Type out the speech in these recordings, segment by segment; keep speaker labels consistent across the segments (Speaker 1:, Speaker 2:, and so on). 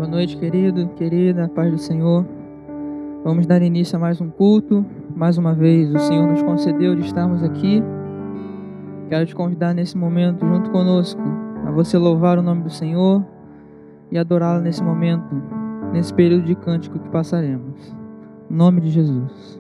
Speaker 1: Boa noite, querido, querida, paz do Senhor. Vamos dar início a mais um culto. Mais uma vez, o Senhor nos concedeu de estarmos aqui. Quero te convidar nesse momento, junto conosco, a você louvar o nome do Senhor e adorá-lo nesse momento, nesse período de cântico que passaremos. Em nome de Jesus.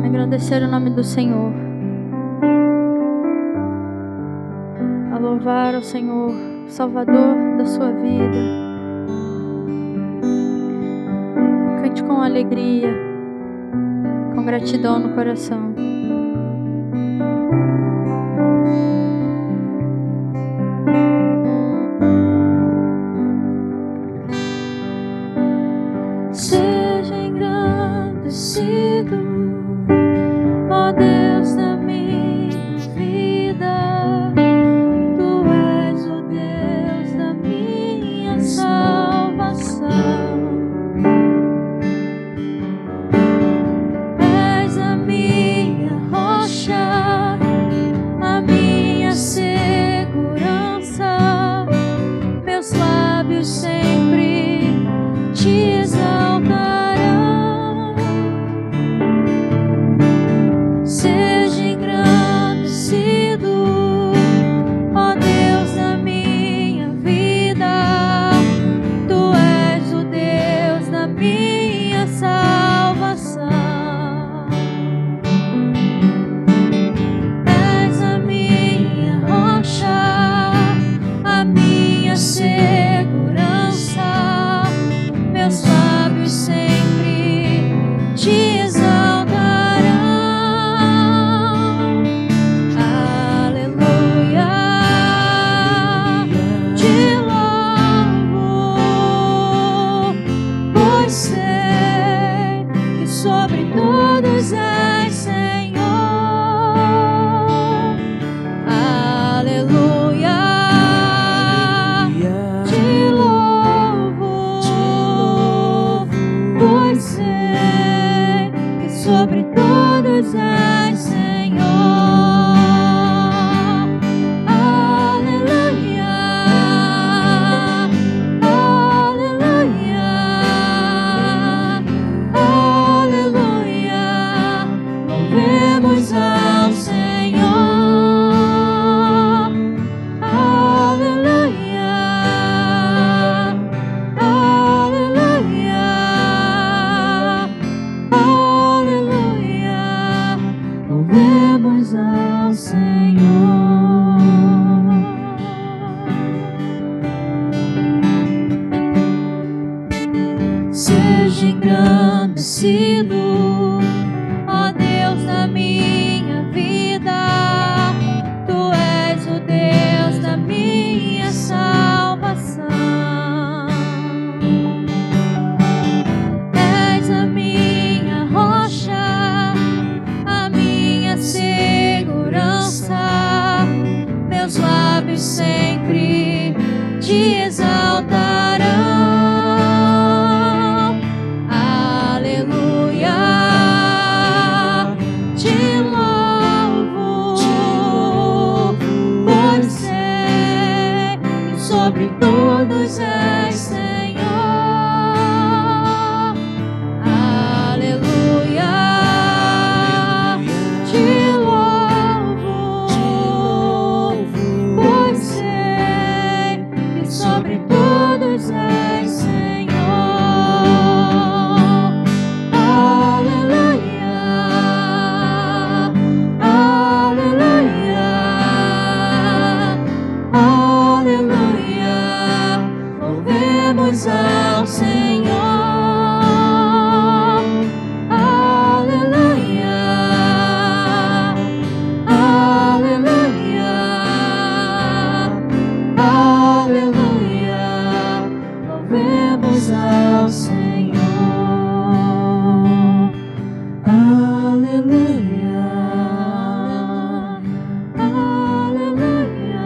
Speaker 2: Engrandecer o nome do Senhor, a louvar ao Senhor, Salvador da sua vida. Cante com alegria, com gratidão no coração.
Speaker 3: Seja engrandecido, ó Deus da minha vida, Tu és o Deus da minha salvação. És a minha sobre todos és Senhor. Aleluia, te louvo, pois sei que sobre todos és Senhor. Aleluia, aleluia, aleluia, louvemos ao Senhor. Aleluia, aleluia, aleluia, louvemos ao Senhor. Seja engrandecido, ó Deus, na minha vida. Tu és o Deus da minha salvação. És a minha rocha, a minha segurança. Meus lábios sempre te exaltarão. Aleluia, te louvo, pois sei que sobre todos és Senhor. Aleluia, te louvo, pois sei que sobre todos és Senhor. Aleluia, aleluia, aleluia, louvemos ao Senhor. Aleluia, aleluia, aleluia, louvemos ao Senhor. Aleluia, aleluia,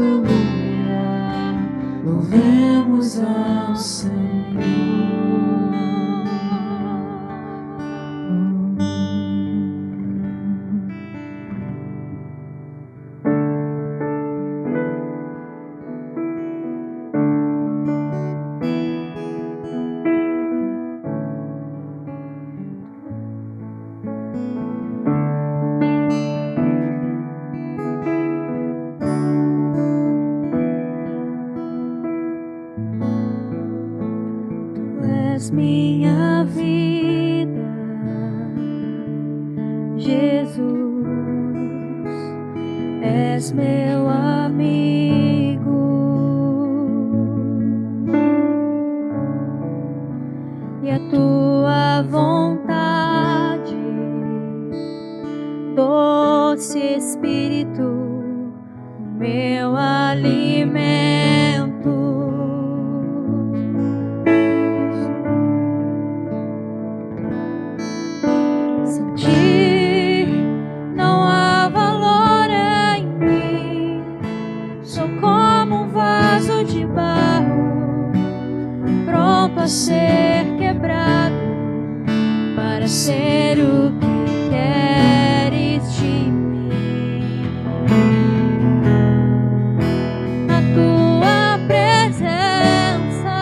Speaker 3: aleluia, louvemos ao Senhor. Tu és minha vida, Jesus, és meu amigo, e a tua vontade, doce Espírito, meu alimento. Sem ti não há valor em mim. Sou como um vaso de barro, pronto a ser quebrado, para ser o que queres de mim. A tua presença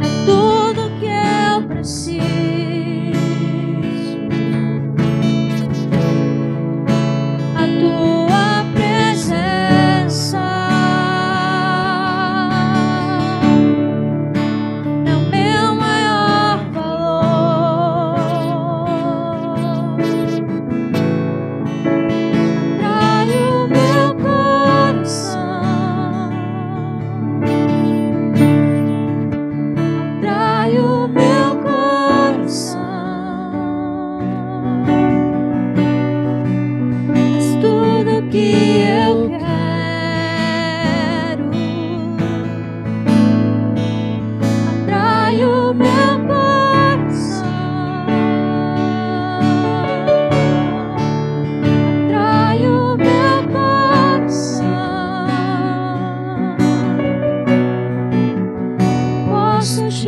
Speaker 3: é tudo que eu preciso. A tua presença é o meu maior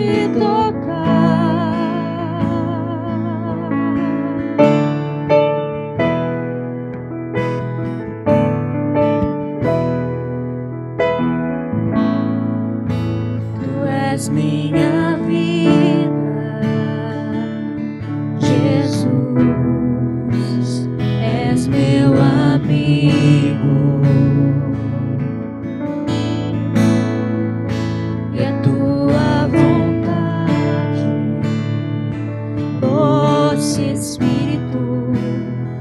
Speaker 3: te tocar. Tu és minha vida, Jesus, és meu amigo. E a tua vontade, doce Espírito,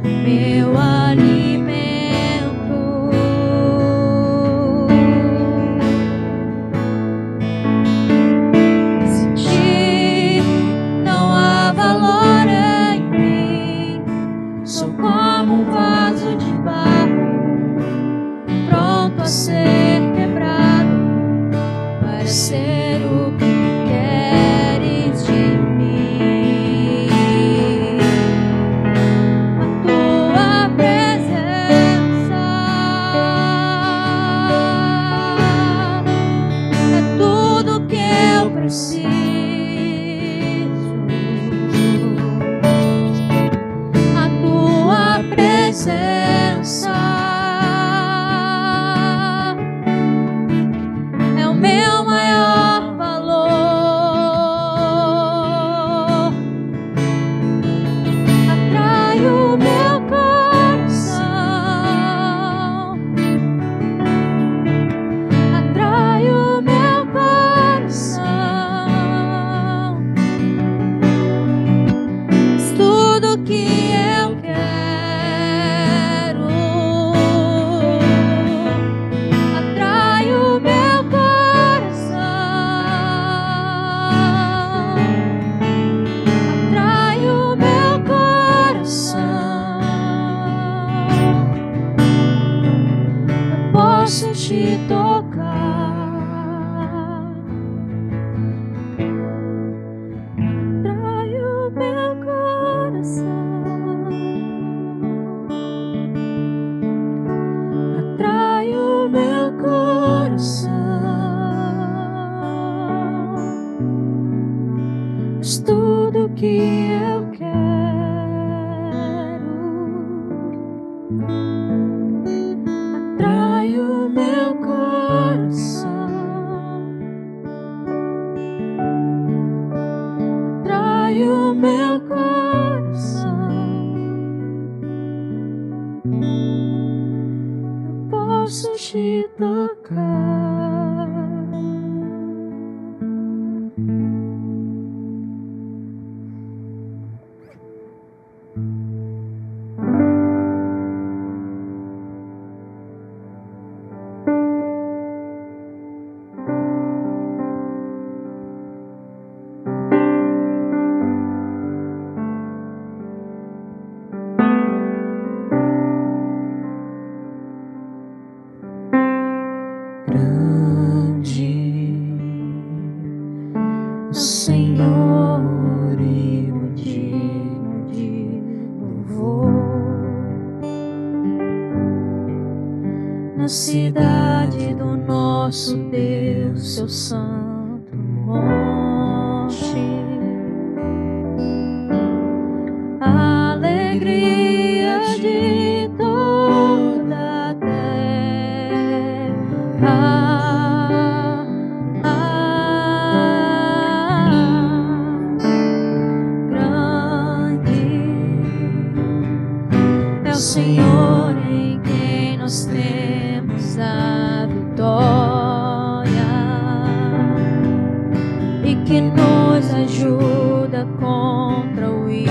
Speaker 3: meu alimento. Sem ti não há valor em mim. Sou como um vaso de barro, pronto a ser quebrado, para ser o que queres de mim. A tua presença é tudo que eu preciso. A tua presença é o meu maior valor. Atrai o meu coração, atrai o meu coração. És tudo que eu quero. Atrai o meu coração, atrai o meu coração. Eu posso te tocar. Atrai o meu coração, atrai o meu coração. És tudo que eu quero. Atrai o meu coração, atrai o meu coração. Eu posso te tocar. Grande o Senhor e muito digno de louvor. Na cidade do nosso Deus, seu santo monte, a alegria de toda a terra. Grande é o Senhor em quem nós temos a vitória e que nos ajuda contra o inimigo.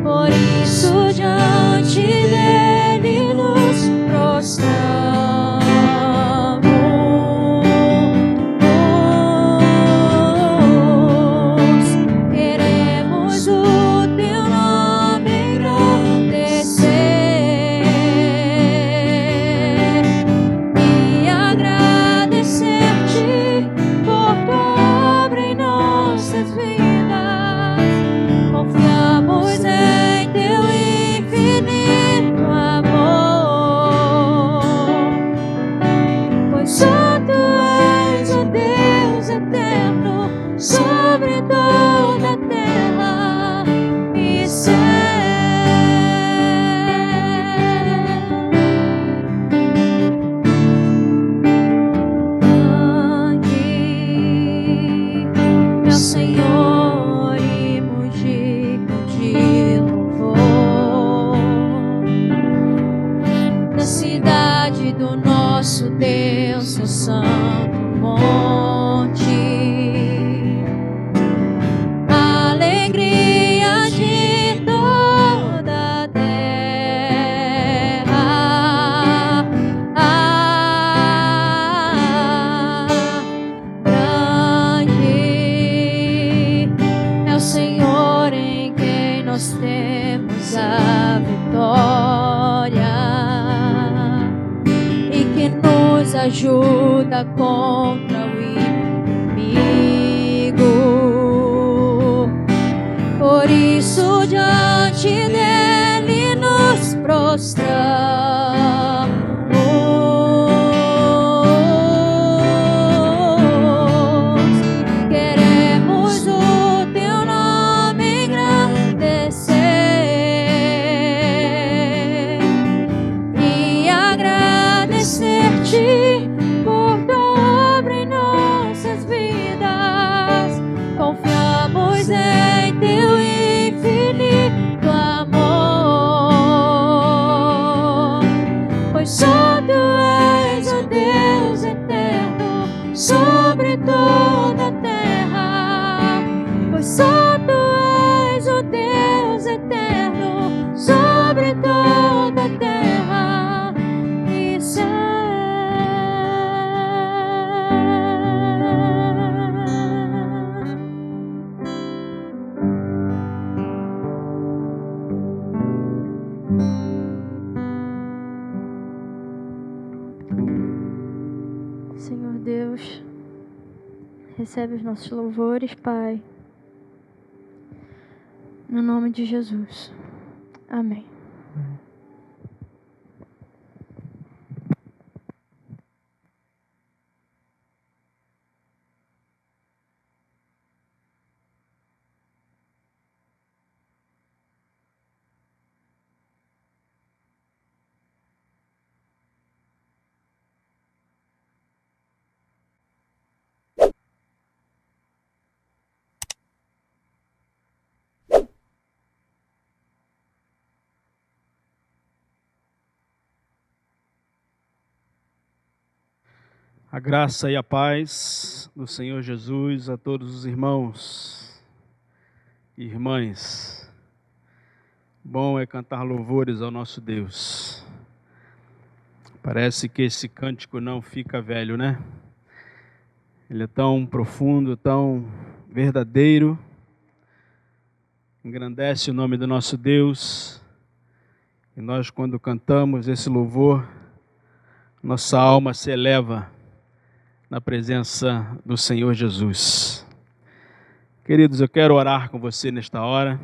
Speaker 3: Por isso diante dele nos prostramos. Queremos o teu nome engrandecer e agradecer-te por tua obra cidade do nosso Deus, seu santo monte. Alegria de toda a terra. Grande é o Senhor em quem nós temos a vitória, nos ajuda contra o inimigo. Por isso diante dele nos prostramos. Queremos o teu nome engrandecer e agradecer-te por tua obra em nossas vidas. Confiamos em teu infinito amor, pois só tu és o Deus eterno sobre toda a terra. Pois só tu és o Deus eterno sobre toda a terra. E
Speaker 2: Senhor Deus, recebe os nossos louvores, Pai, no nome de Jesus. Amém.
Speaker 4: A graça e a paz do Senhor Jesus a todos os irmãos e irmãs. Bom é cantar louvores ao nosso Deus. Parece que esse cântico não fica velho, né? Ele é tão profundo, tão verdadeiro. Engrandece o nome do nosso Deus. E nós, quando cantamos esse louvor, nossa alma se eleva na presença do Senhor Jesus. Queridos, eu quero orar com você nesta hora,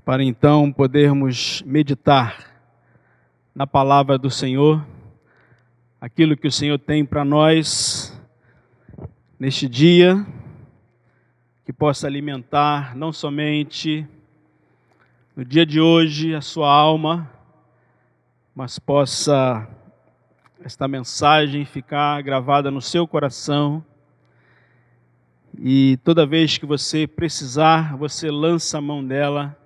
Speaker 4: para então podermos meditar na palavra do Senhor, aquilo que o Senhor tem para nós neste dia, que possa alimentar não somente no dia de hoje a sua alma, mas possa esta mensagem ficar gravada no seu coração, e toda vez que você precisar, você lança a mão dela,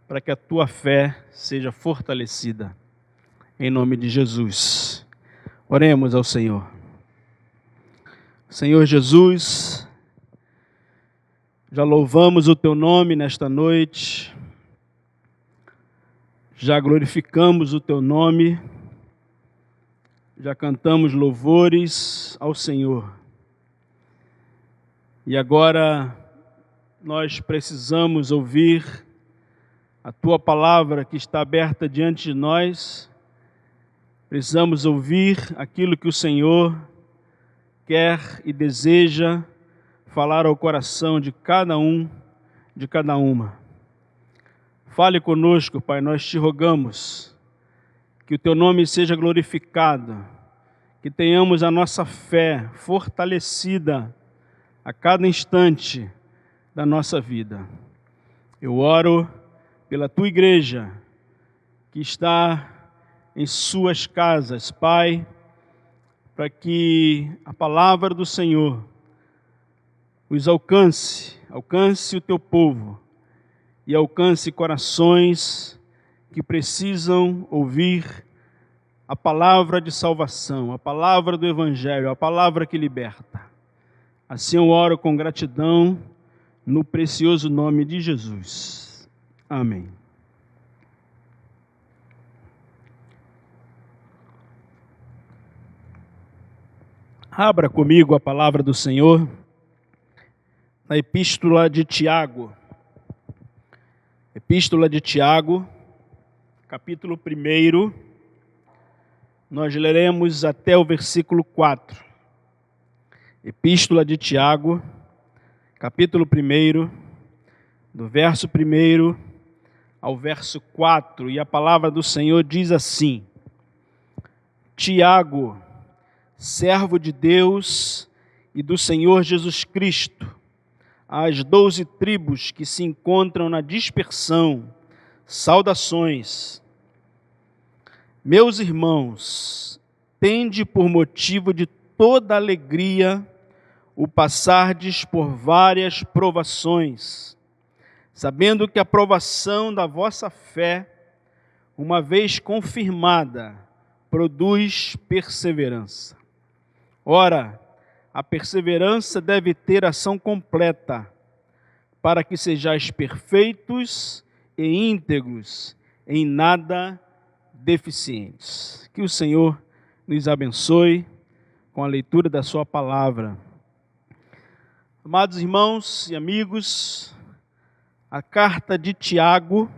Speaker 4: para que a tua fé seja fortalecida, em nome de Jesus. Oremos ao Senhor. Senhor Jesus, já louvamos o teu nome nesta noite, já glorificamos o teu nome, já cantamos louvores ao Senhor. E agora nós precisamos ouvir a tua palavra que está aberta diante de nós. Precisamos ouvir aquilo que o Senhor quer e deseja falar ao coração de cada um, de cada uma. Fale conosco, Pai, nós te rogamos que o teu nome seja glorificado, que tenhamos a nossa fé fortalecida a cada instante da nossa vida. Eu oro pela tua igreja, que está em suas casas, Pai, para que a palavra do Senhor os alcance o teu povo e alcance corações que precisam ouvir a palavra de salvação, a palavra do Evangelho, a palavra que liberta. Assim eu oro com gratidão no precioso nome de Jesus. Amém. Abra comigo a palavra do Senhor na Epístola de Tiago. Epístola de Tiago, capítulo 1, nós leremos até o versículo 4. Epístola de Tiago, capítulo 1, do verso 1 ao verso 4, e a palavra do Senhor diz assim: Tiago, servo de Deus e do Senhor Jesus Cristo, às 12 tribos que se encontram na dispersão, saudações. Meus irmãos, tende por motivo de toda alegria o passardes por várias provações, sabendo que a provação da vossa fé, uma vez confirmada, produz perseverança. Ora, a perseverança deve ter ação completa, para que sejais perfeitos e íntegros, em nada deficientes. Que o Senhor nos abençoe com a leitura da sua palavra. Amados irmãos e amigos, a carta de Tiago,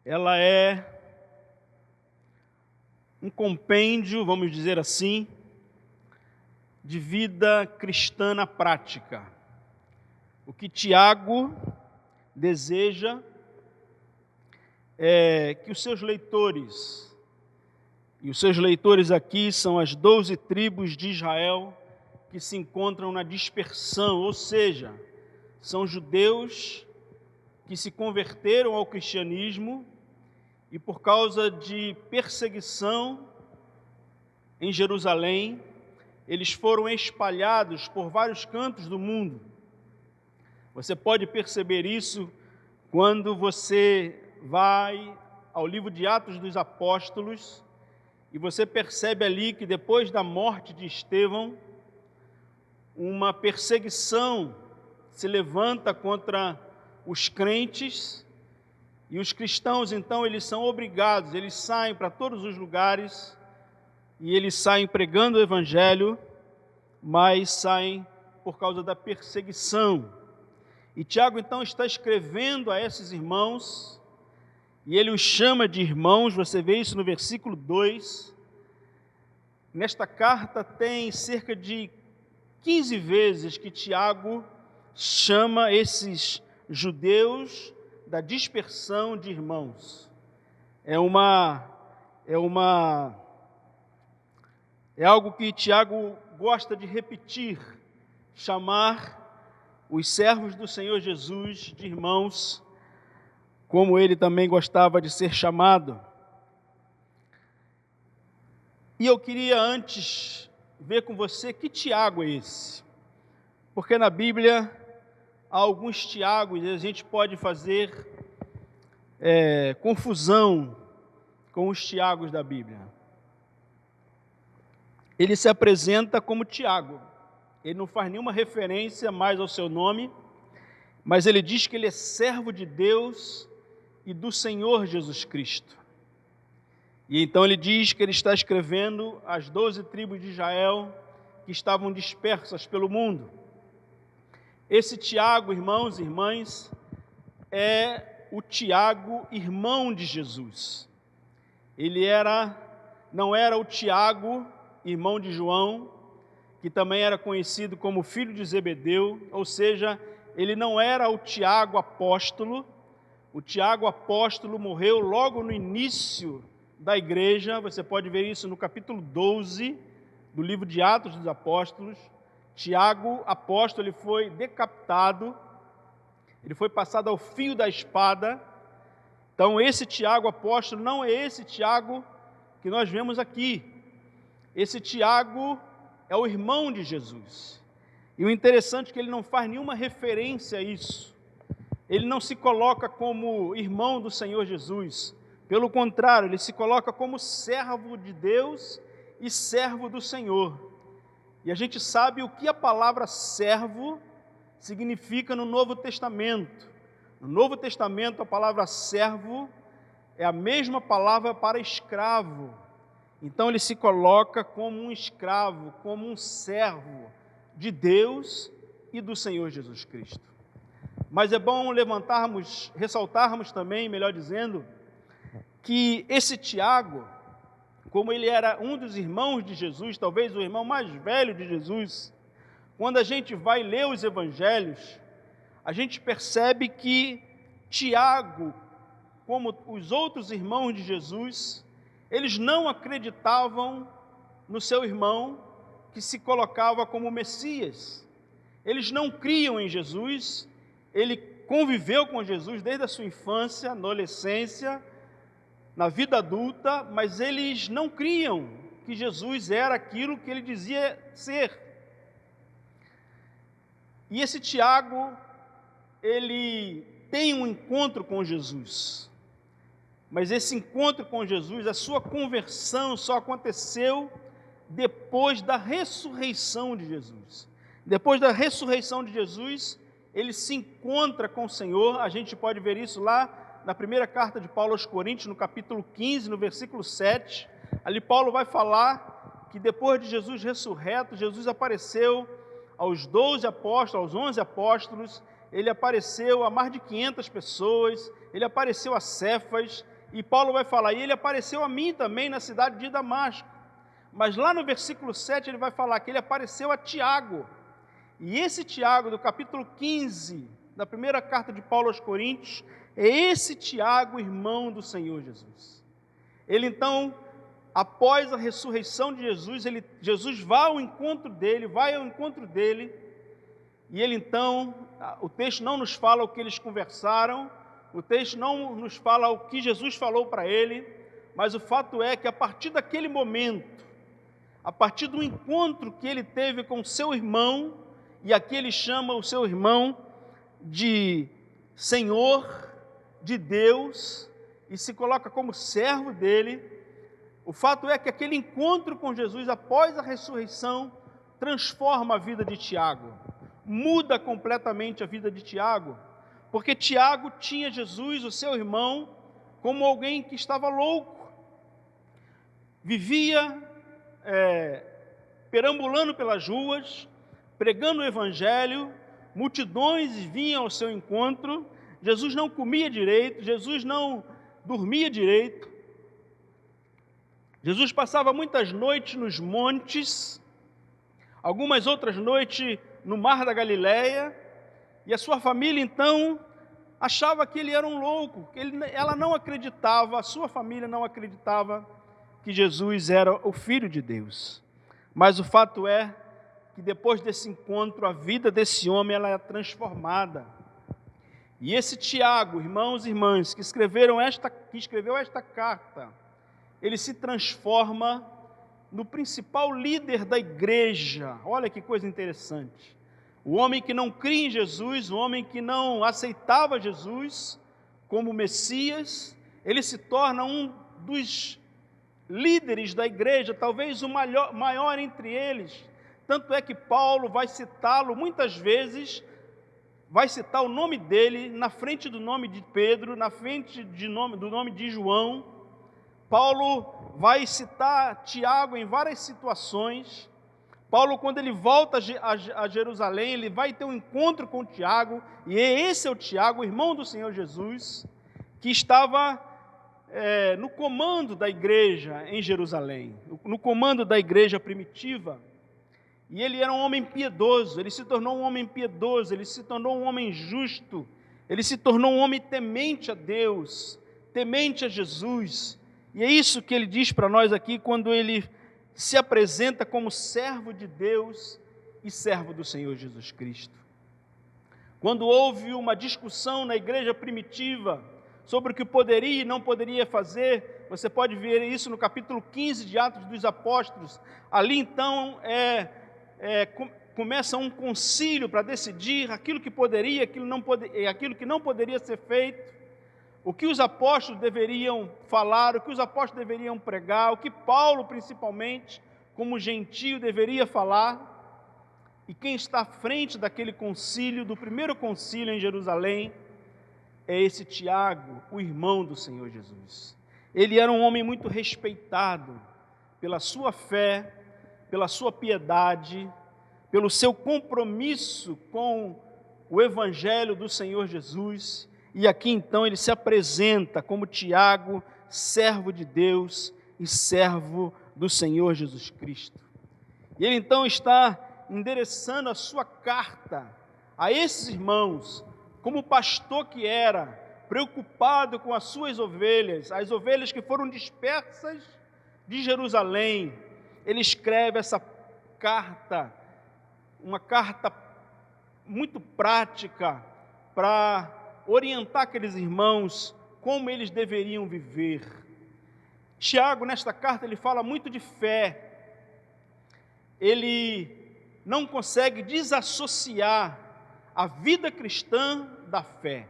Speaker 4: ela é um compêndio, vamos dizer assim, de vida cristã na prática. O que Tiago deseja é que os seus leitores, e os seus leitores aqui são as 12 tribos de Israel que se encontram na dispersão, ou seja, são judeus que se converteram ao cristianismo e por causa de perseguição em Jerusalém, eles foram espalhados por vários cantos do mundo. Você pode perceber isso quando você vai ao livro de Atos dos Apóstolos e você percebe ali que depois da morte de Estevão, uma perseguição se levanta contra os crentes e os cristãos, então, eles são obrigados, eles saem para todos os lugares e eles saem pregando o Evangelho, mas saem por causa da perseguição. E Tiago, então, está escrevendo a esses irmãos, e ele os chama de irmãos, você vê isso no versículo 2. Nesta carta tem cerca de 15 vezes que Tiago chama esses judeus da dispersão de irmãos. É algo que Tiago gosta de repetir, chamar os servos do Senhor Jesus de irmãos, como ele também gostava de ser chamado. E eu queria antes ver com você que Tiago é esse, porque na Bíblia há alguns Tiagos e a gente pode fazer confusão com os Tiagos da Bíblia. Ele se apresenta como Tiago, ele não faz nenhuma referência mais ao seu nome, mas ele diz que ele é servo de Deus e do Senhor Jesus Cristo. E então ele diz que ele está escrevendo às 12 tribos de Israel que estavam dispersas pelo mundo. Esse Tiago, irmãos e irmãs, é o Tiago, irmão de Jesus. Ele não era o Tiago, irmão de João, que também era conhecido como filho de Zebedeu, ou seja, ele não era o Tiago apóstolo. O Tiago apóstolo morreu logo no início da igreja, você pode ver isso no capítulo 12 do livro de Atos dos Apóstolos. Tiago apóstolo, ele foi decapitado, ele foi passado ao fio da espada. Então esse Tiago apóstolo não é esse Tiago que nós vemos aqui. Esse Tiago é o irmão de Jesus. E o interessante é que ele não faz nenhuma referência a isso. Ele não se coloca como irmão do Senhor Jesus. Pelo contrário, ele se coloca como servo de Deus e servo do Senhor. E a gente sabe o que a palavra servo significa no Novo Testamento. No Novo Testamento, a palavra servo é a mesma palavra para escravo. Então ele se coloca como um escravo, como um servo de Deus e do Senhor Jesus Cristo. Mas é bom ressaltarmos também, melhor dizendo, que esse Tiago, como ele era um dos irmãos de Jesus, talvez o irmão mais velho de Jesus, quando a gente vai ler os evangelhos, a gente percebe que Tiago, como os outros irmãos de Jesus, eles não acreditavam no seu irmão que se colocava como Messias. Eles não criam em Jesus, ele conviveu com Jesus desde a sua infância, adolescência, na vida adulta, mas eles não criam que Jesus era aquilo que ele dizia ser. E esse Tiago, ele tem um encontro com Jesus, mas esse encontro com Jesus, a sua conversão só aconteceu depois da ressurreição de Jesus. Depois da ressurreição de Jesus, ele se encontra com o Senhor. A gente pode ver isso lá na primeira carta de Paulo aos Coríntios, no capítulo 15, no versículo 7, ali Paulo vai falar que depois de Jesus ressurreto, Jesus apareceu aos 12 apóstolos, aos 11 apóstolos, ele apareceu a mais de 500 pessoas, ele apareceu a Cefas, e Paulo vai falar, e ele apareceu a mim também na cidade de Damasco. Mas lá no versículo 7 ele vai falar que ele apareceu a Tiago, e esse Tiago, do capítulo 15, da primeira carta de Paulo aos Coríntios, é esse Tiago, irmão do Senhor Jesus. Ele então, após a ressurreição de Jesus, Jesus vai ao encontro dele, e ele então, o texto não nos fala o que eles conversaram, o texto não nos fala o que Jesus falou para ele, mas o fato é que a partir daquele momento, a partir do encontro que ele teve com seu irmão, e aqui ele chama o seu irmão de Senhor, de Deus, e se coloca como servo dele, o fato é que aquele encontro com Jesus após a ressurreição transforma a vida de Tiago, muda completamente a vida de Tiago, porque Tiago tinha Jesus, o seu irmão, como alguém que estava louco, vivia perambulando pelas ruas, pregando o evangelho, multidões vinham ao seu encontro, Jesus não comia direito, Jesus não dormia direito, Jesus passava muitas noites nos montes, algumas outras noites no mar da Galileia, e a sua família então achava que ele era um louco, ela não acreditava, a sua família não acreditava que Jesus era o Filho de Deus. Mas o fato é que depois desse encontro, a vida desse homem ela é transformada. E esse Tiago, irmãos e irmãs, que escreveu esta carta, ele se transforma no principal líder da igreja. Olha que coisa interessante. O homem que não cria em Jesus, o homem que não aceitava Jesus como Messias, ele se torna um dos líderes da igreja, talvez o maior entre eles. Tanto é que Paulo vai citá-lo muitas vezes, vai citar o nome dele na frente do nome de Pedro, na frente do nome de João. Paulo vai citar Tiago em várias situações. Paulo, quando ele volta a Jerusalém, ele vai ter um encontro com Tiago, e esse é o Tiago, o irmão do Senhor Jesus, que estava no comando da igreja em Jerusalém, no comando da igreja primitiva. E ele era um homem piedoso, ele se tornou um homem piedoso, ele se tornou um homem justo, ele se tornou um homem temente a Deus, temente a Jesus. E é isso que ele diz para nós aqui, quando ele se apresenta como servo de Deus e servo do Senhor Jesus Cristo. Quando houve uma discussão na igreja primitiva sobre o que poderia e não poderia fazer, você pode ver isso no capítulo 15 de Atos dos Apóstolos. Ali então começa um concílio para decidir aquilo que poderia, aquilo que não poderia ser feito. o que os apóstolos deveriam falar, o que os apóstolos deveriam pregar, o que Paulo, principalmente, como gentio, deveria falar. E quem está à frente daquele concílio, do primeiro concílio em Jerusalém, é esse Tiago, o irmão do Senhor Jesus. Ele era um homem muito respeitado pela sua fé, pela sua piedade, pelo seu compromisso com o Evangelho do Senhor Jesus. E aqui então ele se apresenta como Tiago, servo de Deus e servo do Senhor Jesus Cristo. E ele então está endereçando a sua carta a esses irmãos, como pastor que era, preocupado com as suas ovelhas, as ovelhas que foram dispersas de Jerusalém. Ele escreve essa carta, uma carta muito prática para orientar aqueles irmãos como eles deveriam viver. Tiago, nesta carta, ele fala muito de fé. Ele não consegue desassociar a vida cristã da fé.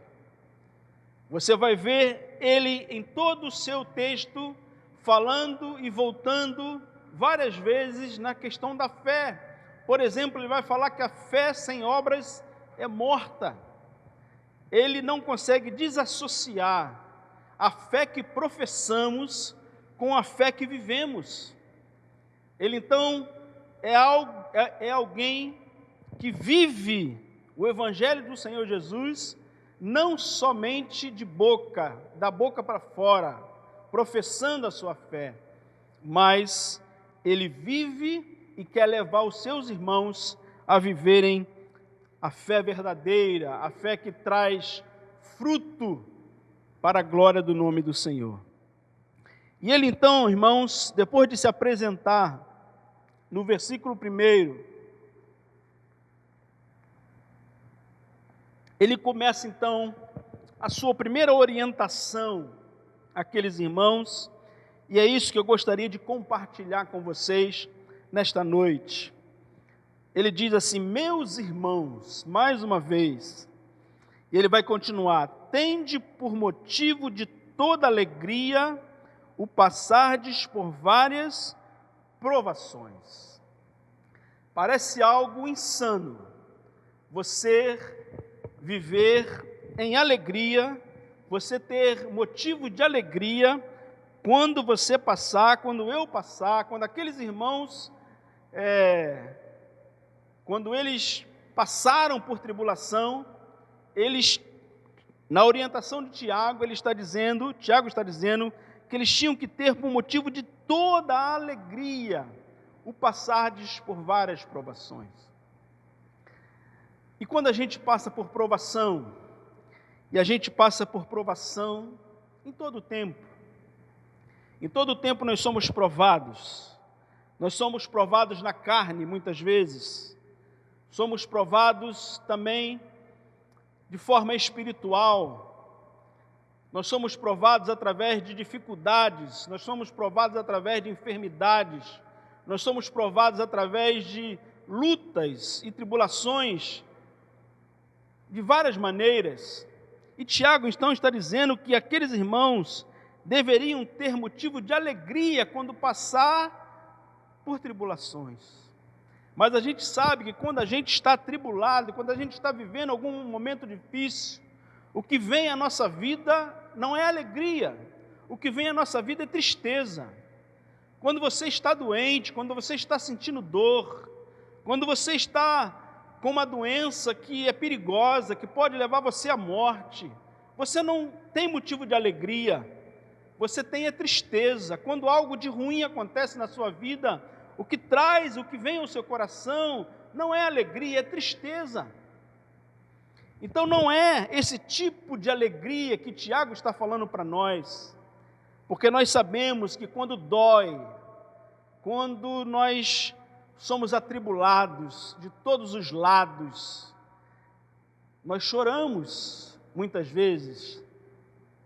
Speaker 4: Você vai ver ele em todo o seu texto falando e voltando várias vezes na questão da fé. Por exemplo, ele vai falar que a fé sem obras é morta. Ele não consegue desassociar a fé que professamos com a fé que vivemos. Ele então é alguém que vive o Evangelho do Senhor Jesus não somente de boca, da boca para fora, professando a sua fé, mas ele vive e quer levar os seus irmãos a viverem a fé verdadeira, a fé que traz fruto para a glória do nome do Senhor. E ele então, irmãos, depois de se apresentar, no versículo 1, ele começa então a sua primeira orientação àqueles irmãos, e é isso que eu gostaria de compartilhar com vocês nesta noite. Ele diz assim: meus irmãos, mais uma vez, e ele vai continuar: tende por motivo de toda alegria o passardes por várias provações. Parece algo insano você viver em alegria, você ter motivo de alegria quando você passar, quando eu passar, quando aqueles irmãos, quando eles passaram por tribulação, eles, na orientação de Tiago, Tiago está dizendo que eles tinham que ter por motivo de toda a alegria o passardes por várias provações. E quando a gente passa por provação, e a gente passa por provação em todo o tempo nós somos provados na carne muitas vezes, somos provados também de forma espiritual, nós somos provados através de dificuldades, nós somos provados através de enfermidades, nós somos provados através de lutas e tribulações de várias maneiras. E Tiago então está dizendo que aqueles irmãos deveriam ter motivo de alegria quando passar por tribulações. Mas a gente sabe que quando a gente está atribulado, quando a gente está vivendo algum momento difícil, o que vem à nossa vida não é alegria, o que vem à nossa vida é tristeza. Quando você está doente, quando você está sentindo dor, quando você está com uma doença que é perigosa, que pode levar você à morte, você não tem motivo de alegria, você tem a tristeza. Quando algo de ruim acontece na sua vida, o que vem ao seu coração, não é alegria, é tristeza. Então não é esse tipo de alegria que Tiago está falando para nós, porque nós sabemos que quando dói, quando nós somos atribulados de todos os lados, nós choramos muitas vezes,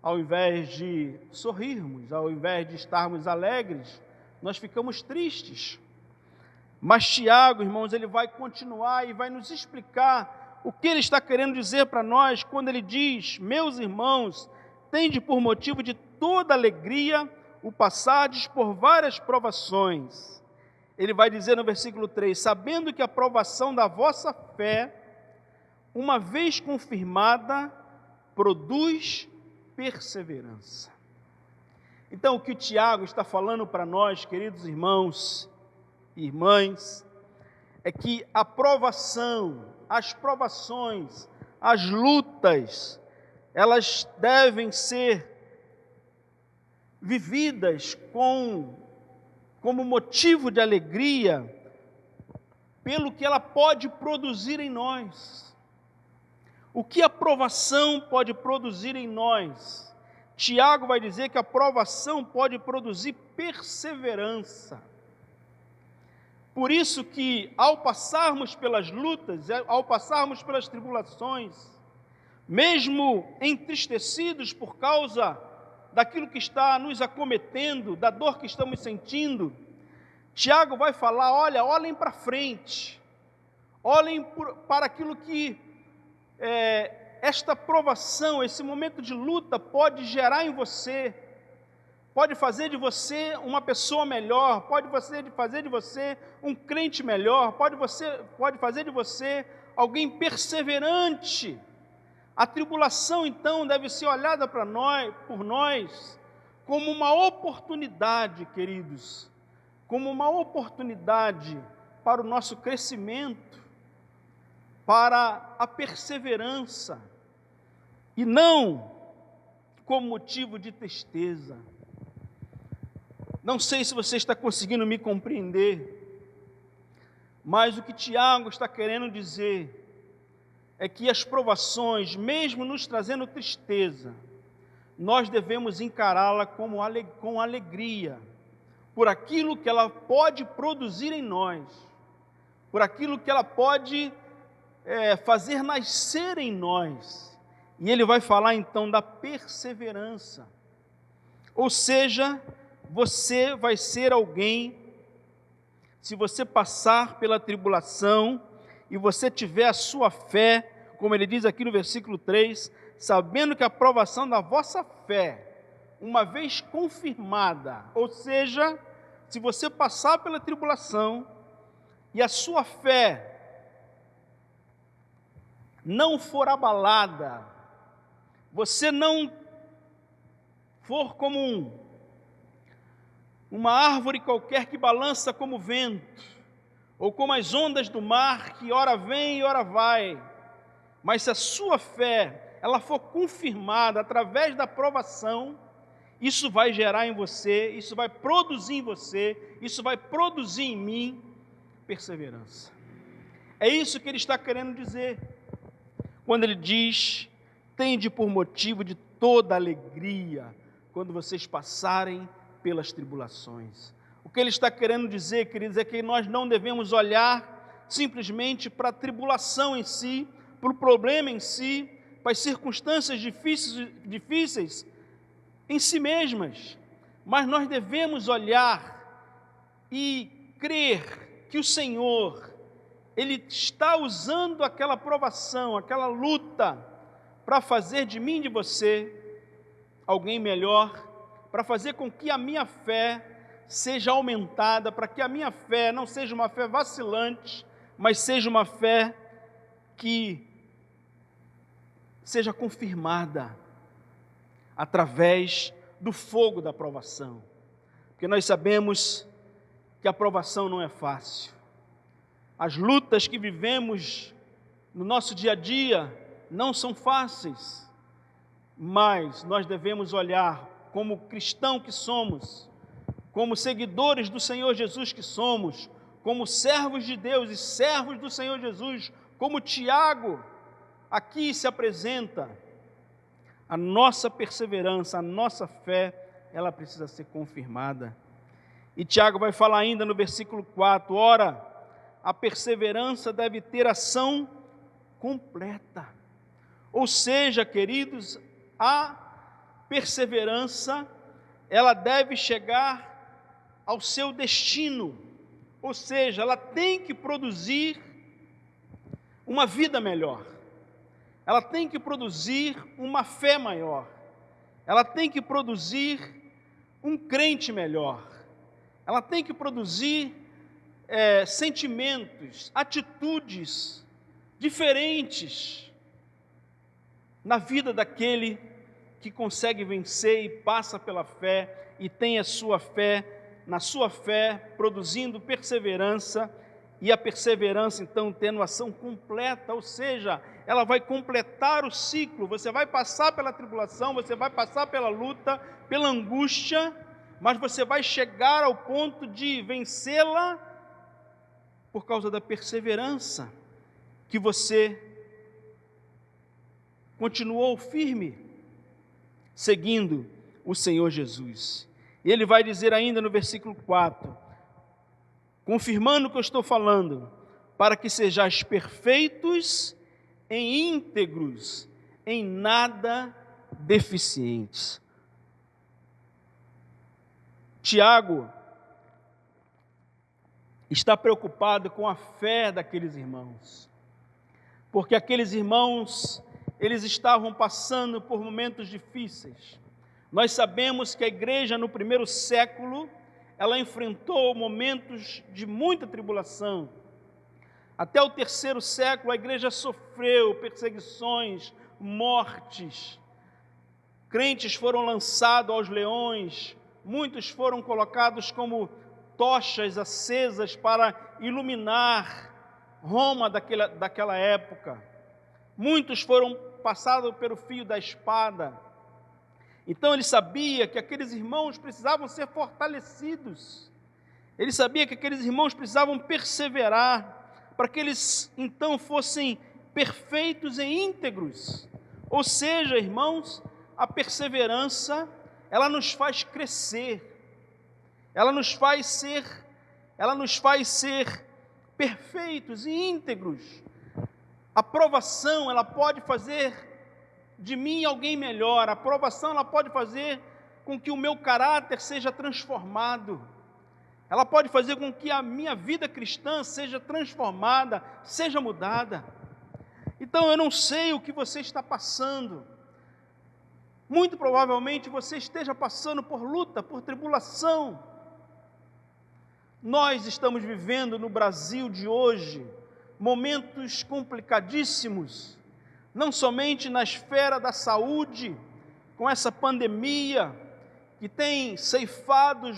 Speaker 4: ao invés de sorrirmos, ao invés de estarmos alegres, nós ficamos tristes. Mas Tiago, irmãos, ele vai continuar e vai nos explicar o que ele está querendo dizer para nós quando ele diz: meus irmãos, tende por motivo de toda alegria o passardes por várias provações. Ele vai dizer no versículo 3, sabendo que a provação da vossa fé, uma vez confirmada, produz perseverança. Então, o que o Tiago está falando para nós, queridos irmãos e irmãs, é que a provação, as provações, as lutas, elas devem ser vividas como motivo de alegria, pelo que ela pode produzir em nós. O que a provação pode produzir em nós? Tiago vai dizer que a provação pode produzir perseverança. Por isso que, ao passarmos pelas lutas, ao passarmos pelas tribulações, mesmo entristecidos por causa daquilo que está nos acometendo, da dor que estamos sentindo, Tiago vai falar, olhem para frente, olhem para aquilo que esta provação, esse momento de luta pode gerar em você, pode fazer de você uma pessoa melhor, pode fazer de você um crente melhor, pode fazer de você alguém perseverante. A tribulação, então, deve ser olhada por nós como uma oportunidade, queridos, como uma oportunidade para o nosso crescimento, para a perseverança, e não como motivo de tristeza. Não sei se você está conseguindo me compreender, mas o que Tiago está querendo dizer é que as provações, mesmo nos trazendo tristeza, nós devemos encará-la com alegria, por aquilo que ela pode produzir em nós, por aquilo que ela pode fazer nascer em nós. E ele vai falar então da perseverança, ou seja, você vai ser alguém, se você passar pela tribulação, e você tiver a sua fé, como ele diz aqui no versículo 3, sabendo que a provação da vossa fé, uma vez confirmada, ou seja, se você passar pela tribulação, e a sua fé não for abalada, você não for como uma árvore qualquer que balança como o vento, ou como as ondas do mar, que ora vem e ora vai, mas se a sua fé, ela for confirmada através da provação, isso vai gerar em você, isso vai produzir em você, isso vai produzir em mim perseverança. É isso que ele está querendo dizer, quando ele diz, tende por motivo de toda alegria, quando vocês passarem pelas tribulações. O que ele está querendo dizer, queridos, é que nós não devemos olhar simplesmente para a tribulação em si, para o problema em si, para as circunstâncias difíceis em si mesmas, mas nós devemos olhar e crer que o Senhor, Ele está usando aquela provação, aquela luta, para fazer de mim e de você alguém melhor, para fazer com que a minha fé seja aumentada, para que a minha fé não seja uma fé vacilante, mas seja uma fé que seja confirmada através do fogo da provação. Porque nós sabemos que a provação não é fácil. As lutas que vivemos no nosso dia a dia não são fáceis, mas nós devemos olhar como cristão que somos, como seguidores do Senhor Jesus que somos, como servos de Deus e servos do Senhor Jesus, como Tiago aqui se apresenta, a nossa perseverança, a nossa fé, ela precisa ser confirmada. E Tiago vai falar ainda no versículo 4, ora, a perseverança deve ter ação completa. Ou seja, queridos, a perseverança, ela deve chegar ao seu destino, ou seja, ela tem que produzir uma vida melhor, ela tem que produzir uma fé maior, ela tem que produzir um crente melhor. Ela tem que produzir sentimentos, atitudes diferentes na vida daquele que consegue vencer e passa pela fé e tem a sua fé, na sua fé, produzindo perseverança, e a perseverança, então, tendo ação completa, ou seja, ela vai completar o ciclo. Você vai passar pela tribulação, você vai passar pela luta, pela angústia, mas você vai chegar ao ponto de vencê-la por causa da perseverança, que você continuou firme, seguindo o Senhor Jesus. E ele vai dizer ainda no versículo 4, confirmando o que eu estou falando, para que sejais perfeitos e íntegros, em nada deficientes. Tiago está preocupado com a fé daqueles irmãos, porque aqueles irmãos, eles estavam passando por momentos difíceis. Nós sabemos que a igreja no primeiro século, ela enfrentou momentos de muita tribulação. Até o terceiro século, a igreja sofreu perseguições, mortes. Crentes foram lançados aos leões, muitos foram colocados como tochas acesas para iluminar Roma daquela época. Muitos foram passados pelo fio da espada. Então ele sabia que aqueles irmãos precisavam ser fortalecidos. Ele sabia que aqueles irmãos precisavam perseverar, para que eles então fossem perfeitos e íntegros. Ou seja, irmãos, a perseverança, ela nos faz crescer, ela nos faz ser perfeitos e íntegros. A provação, ela pode fazer de mim alguém melhor. A provação, ela pode fazer com que o meu caráter seja transformado. Ela pode fazer com que a minha vida cristã seja transformada, seja mudada. Então eu não sei o que você está passando. Muito provavelmente você esteja passando por luta, por tribulação. Nós estamos vivendo no Brasil de hoje momentos complicadíssimos, não somente na esfera da saúde, com essa pandemia que tem ceifado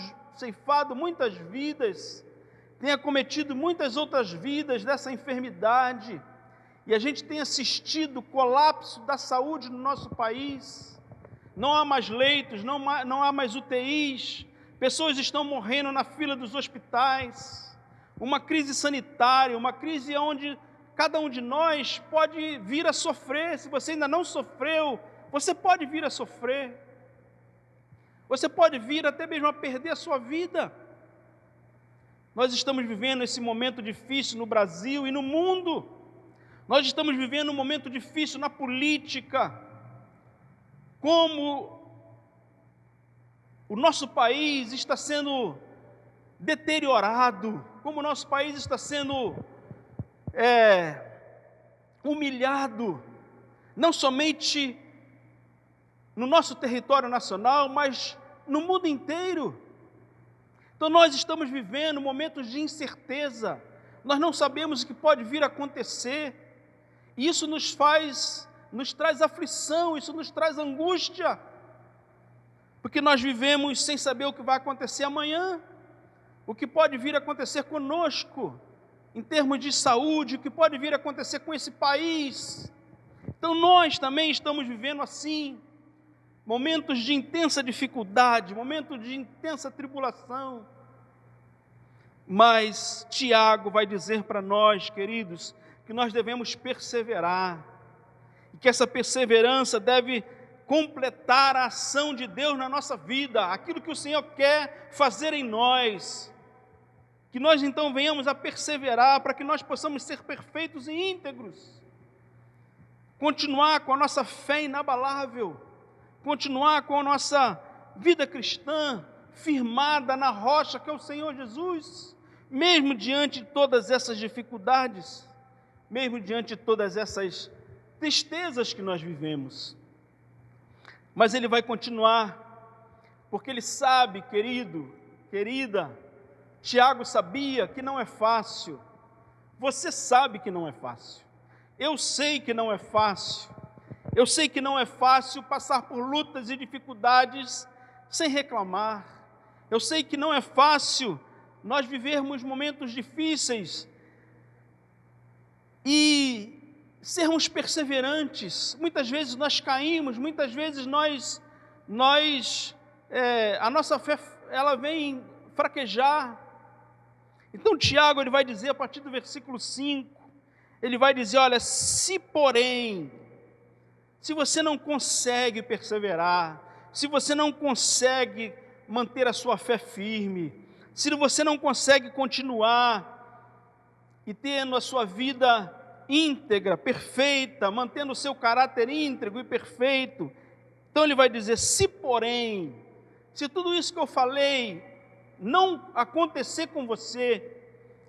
Speaker 4: muitas vidas, tem acometido muitas outras vidas dessa enfermidade, e a gente tem assistido o colapso da saúde no nosso país. Não há mais leitos, não há mais UTIs, pessoas estão morrendo na fila dos hospitais, uma crise sanitária, uma crise onde cada um de nós pode vir a sofrer. Se você ainda não sofreu, você pode vir a sofrer. Você pode vir até mesmo a perder a sua vida. Nós estamos vivendo esse momento difícil no Brasil e no mundo. Nós estamos vivendo um momento difícil na política. Como o nosso país está sendo deteriorado, como o nosso país está sendo humilhado, não somente no nosso território nacional, mas no mundo inteiro. Então nós estamos vivendo momentos de incerteza, nós não sabemos o que pode vir a acontecer, e isso nos traz aflição, isso nos traz angústia, porque nós vivemos sem saber o que vai acontecer amanhã, o que pode vir a acontecer conosco, em termos de saúde, o que pode vir a acontecer com esse país. Então nós também estamos vivendo assim, momentos de intensa dificuldade, momentos de intensa tribulação. Mas Tiago vai dizer para nós, queridos, que nós devemos perseverar, e que essa perseverança deve completar a ação de Deus na nossa vida, aquilo que o Senhor quer fazer em nós, que nós então venhamos a perseverar, para que nós possamos ser perfeitos e íntegros, continuar com a nossa fé inabalável, continuar com a nossa vida cristã firmada na rocha que é o Senhor Jesus, mesmo diante de todas essas dificuldades, mesmo diante de todas essas tristezas que nós vivemos. Mas ele vai continuar, porque ele sabe, querido, querida, Tiago sabia que não é fácil. Você sabe que não é fácil. Eu sei que não é fácil. Eu sei que não é fácil passar por lutas e dificuldades sem reclamar. Eu sei que não é fácil nós vivermos momentos difíceis e sermos perseverantes. Muitas vezes nós caímos, muitas vezes a nossa fé ela vem fraquejar. Então Tiago ele vai dizer a partir do versículo 5, ele vai dizer, olha, se porém, se você não consegue perseverar, se você não consegue manter a sua fé firme, se você não consegue continuar e tendo a sua vida íntegra, perfeita, mantendo o seu caráter íntegro e perfeito, então ele vai dizer, se porém, se tudo isso que eu falei não acontecer com você,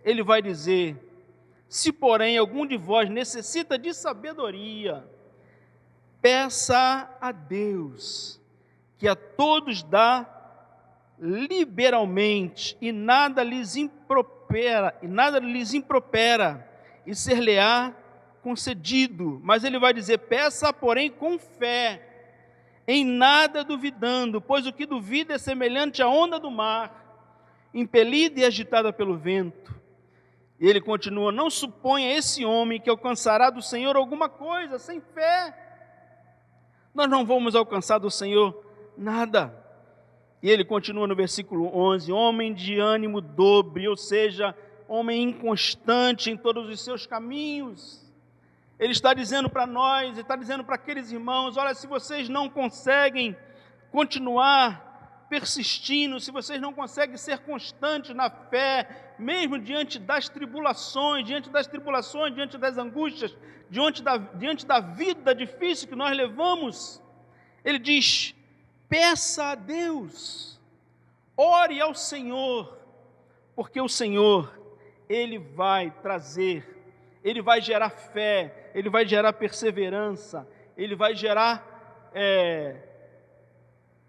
Speaker 4: ele vai dizer, se porém algum de vós necessita de sabedoria, peça a Deus, que a todos dá liberalmente, e nada lhes impropera, e ser-lhe-á concedido. Mas ele vai dizer, peça porém com fé, em nada duvidando, pois o que duvida é semelhante à onda do mar, impelida e agitada pelo vento. E ele continua, não suponha esse homem que alcançará do Senhor alguma coisa, sem fé. Nós não vamos alcançar do Senhor nada. E ele continua no versículo 11, homem de ânimo dobre, ou seja, homem inconstante em todos os seus caminhos. Ele está dizendo para nós, ele está dizendo para aqueles irmãos, olha, se vocês não conseguem continuar persistindo, se vocês não conseguem ser constantes na fé, mesmo diante das tribulações, diante das angústias, diante da vida difícil que nós levamos, ele diz, peça a Deus, ore ao Senhor, porque o Senhor, Ele vai trazer, Ele vai gerar fé, Ele vai gerar perseverança, Ele vai gerar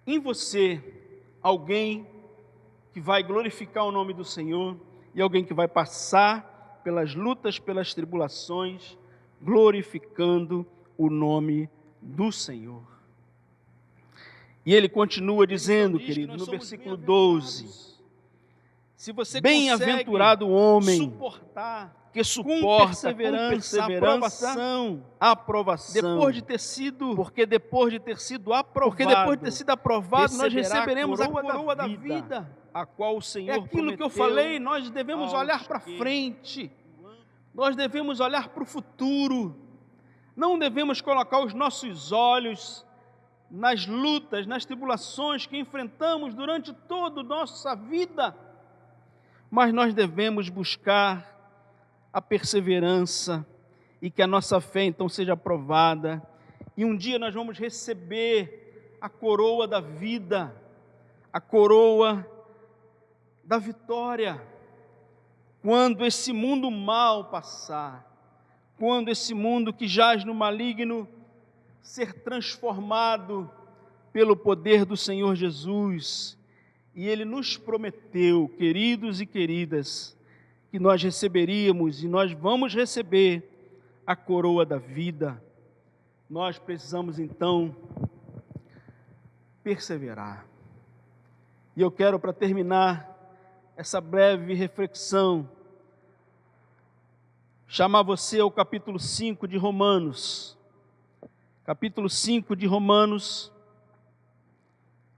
Speaker 4: em você alguém que vai glorificar o nome do Senhor e alguém que vai passar pelas lutas, pelas tribulações, glorificando o nome do Senhor. E ele continua dizendo, querido, no versículo 12, se você bem-aventurado o homem que suporta com perseverança a aprovação, porque depois de ter sido aprovado, nós receberemos a coroa da vida, a qual o Senhor prometeu. É aquilo que eu falei, nós devemos olhar para frente, nós devemos olhar para o futuro, não devemos colocar os nossos olhos nas lutas, nas tribulações que enfrentamos durante toda a nossa vida, mas nós devemos buscar a perseverança e que a nossa fé então seja aprovada, e um dia nós vamos receber a coroa da vida, a coroa da vitória, quando esse mundo mal passar, quando esse mundo que jaz no maligno ser transformado pelo poder do Senhor Jesus. E Ele nos prometeu, queridos e queridas, que nós receberíamos e nós vamos receber a coroa da vida. Nós precisamos então perseverar. E eu quero, para terminar essa breve reflexão, chamar você ao capítulo 5 de Romanos. Capítulo 5 de Romanos,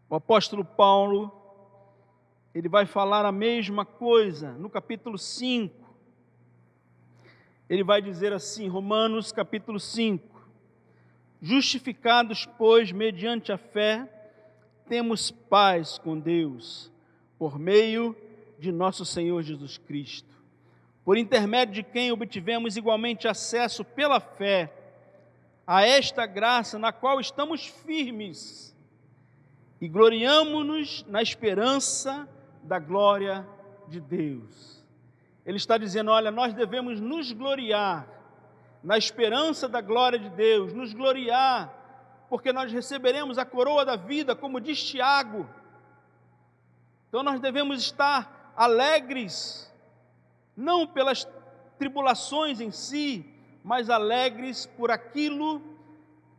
Speaker 4: o apóstolo Paulo, ele vai falar a mesma coisa no capítulo 5. Ele vai dizer assim, Romanos capítulo 5, justificados, pois, mediante a fé, temos paz com Deus, por meio de nosso Senhor Jesus Cristo, por intermédio de quem obtivemos igualmente acesso pela fé a esta graça na qual estamos firmes e gloriamo-nos na esperança da glória de Deus. Ele está dizendo, olha, nós devemos nos gloriar na esperança da glória de Deus, nos gloriar porque nós receberemos a coroa da vida, como diz Tiago. Então nós devemos estar alegres, não pelas tribulações em si, mas alegres por aquilo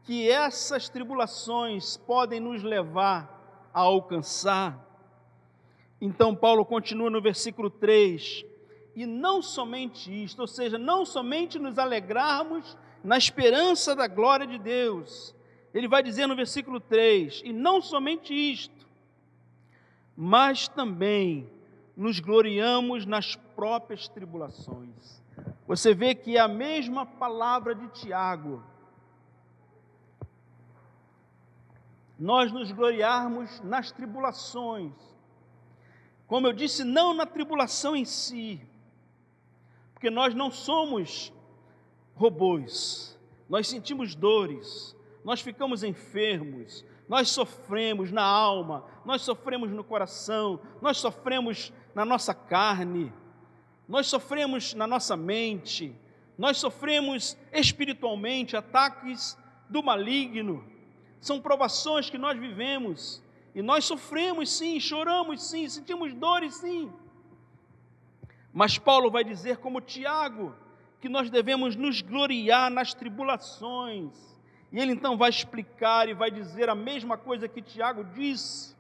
Speaker 4: que essas tribulações podem nos levar a alcançar. Então Paulo continua no versículo 3, e não somente isto, ou seja, não somente nos alegrarmos na esperança da glória de Deus, ele vai dizer no versículo 3, e não somente isto, mas também nos gloriamos nas próprias tribulações. Você vê que é a mesma palavra de Tiago. Nós nos gloriarmos nas tribulações. Como eu disse, não na tribulação em si, porque nós não somos robôs, nós sentimos dores, nós ficamos enfermos, nós sofremos na alma, nós sofremos no coração, nós sofremos na nossa carne, nós sofremos na nossa mente, nós sofremos espiritualmente ataques do maligno. São provações que nós vivemos, e nós sofremos sim, choramos sim, sentimos dores sim. Mas Paulo vai dizer, como Tiago, que nós devemos nos gloriar nas tribulações. E ele então vai explicar e vai dizer a mesma coisa que Tiago disse,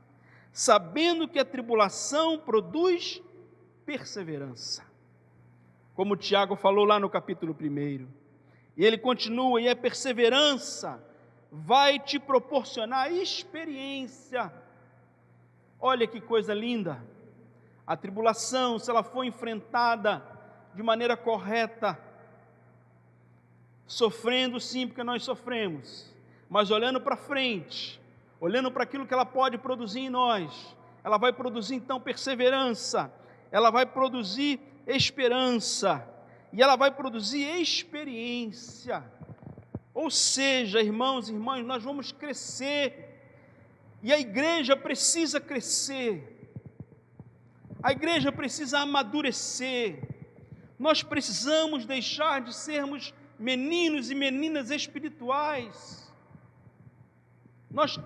Speaker 4: sabendo que a tribulação produz perseverança. Como Tiago falou lá no capítulo 1. E ele continua, e a perseverança vai te proporcionar experiência. Olha que coisa linda. A tribulação, se ela for enfrentada de maneira correta, sofrendo sim, porque nós sofremos, mas olhando para frente, olhando para aquilo que ela pode produzir em nós, ela vai produzir então perseverança, ela vai produzir esperança, e ela vai produzir experiência. Ou seja, irmãos e irmãs, nós vamos crescer, e a igreja precisa crescer, a igreja precisa amadurecer, nós precisamos deixar de sermos meninos e meninas espirituais.